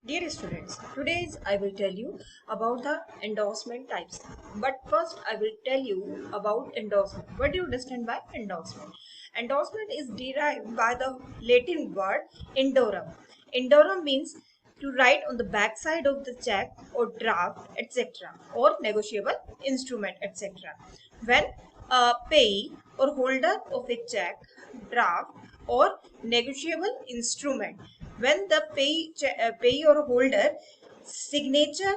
Dear students, today I will tell you about the endorsement types. But first I will tell you about endorsement. What do you understand by endorsement? Endorsement is derived by the Latin word endorum. Endorum means to write on the back side of the check or draft, etc. or negotiable instrument, etc. When a payee or holder of a check, draft or negotiable instrument, when the payee or holder signature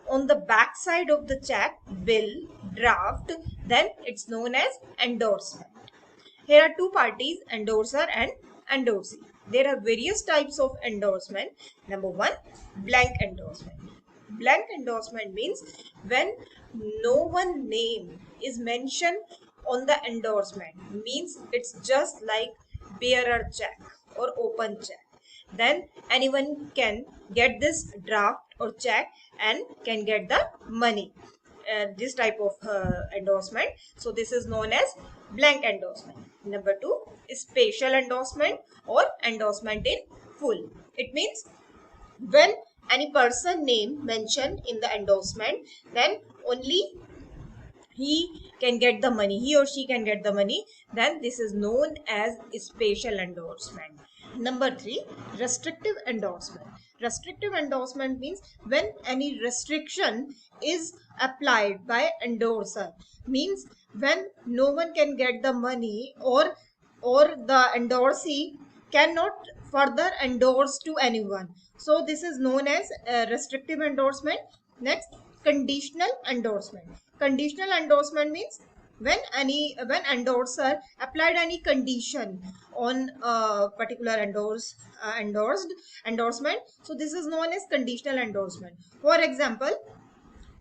on the back side of the check, bill, draft, then it's known as endorsement. Here are two parties, endorser and endorsee. There are various types of endorsement. Number one, blank endorsement. Blank endorsement means when no one name is mentioned on the endorsement, means it's just like bearer check or open check. Then anyone can get this draft or check and can get the money. This type of endorsement. So this is known as blank endorsement. Number two is spatial endorsement or endorsement in full. It means when any person name mentioned in the endorsement, then only he can get the money, he or she can get the money, then this is known as spatial endorsement. Number three, restrictive endorsement. Restrictive endorsement means when any restriction is applied by endorser, means when no one can get the money or the endorsee cannot further endorse to anyone. So this is known as restrictive endorsement. Next, conditional endorsement. Conditional endorsement means when endorser applied any condition on a particular endorsement. So this is known as conditional endorsement. For example,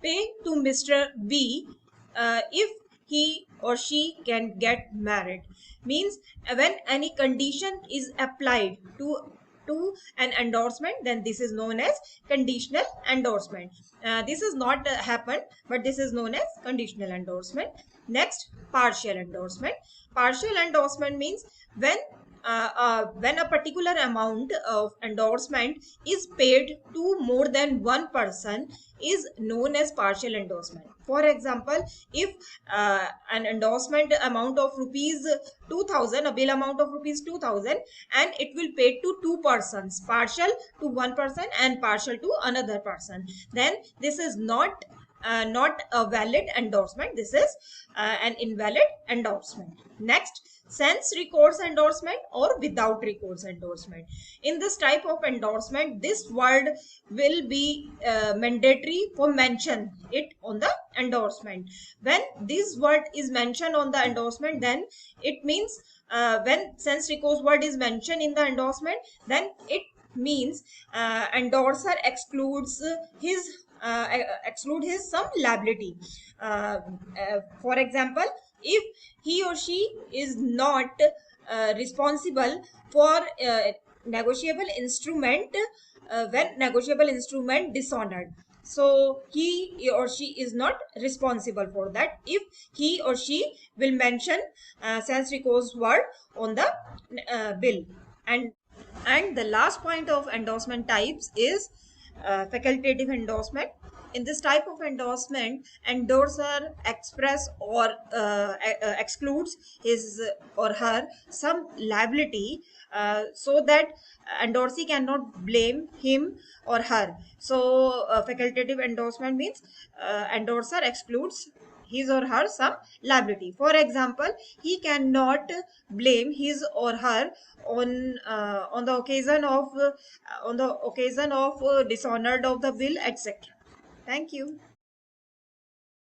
pay to Mr. B if he or she can get married, means when any condition is applied to an endorsement, then this is known as conditional endorsement. This is not happened, but this is known as conditional endorsement. Next, partial endorsement. Partial endorsement means when a particular amount of endorsement is paid to more than one person, is known as partial endorsement. For example, if an endorsement amount of rupees 2000, a bill amount of rupees 2000, and it will pay to two persons, partial to one person and partial to another person, then this is not a valid endorsement. This is an invalid endorsement. Next, sans recourse endorsement or without recourse endorsement. In this type of endorsement, this word will be mandatory for mention it on the endorsement. When this word is mentioned on the endorsement, then it means when sans recourse word is mentioned in the endorsement, then it means endorser excludes his some liability. For example, if he or she is not responsible for negotiable instrument when negotiable instrument dishonored, so he or she is not responsible for that if he or she will mention sans recourse word on the bill. And the last point of endorsement types is facultative endorsement. In this type of endorsement, endorser express or excludes his or her some liability so that endorsee cannot blame him or her. So facultative endorsement means endorser excludes his or her some liability. For example, he cannot blame his or her on the occasion of dishonored of the will, etc. Thank you.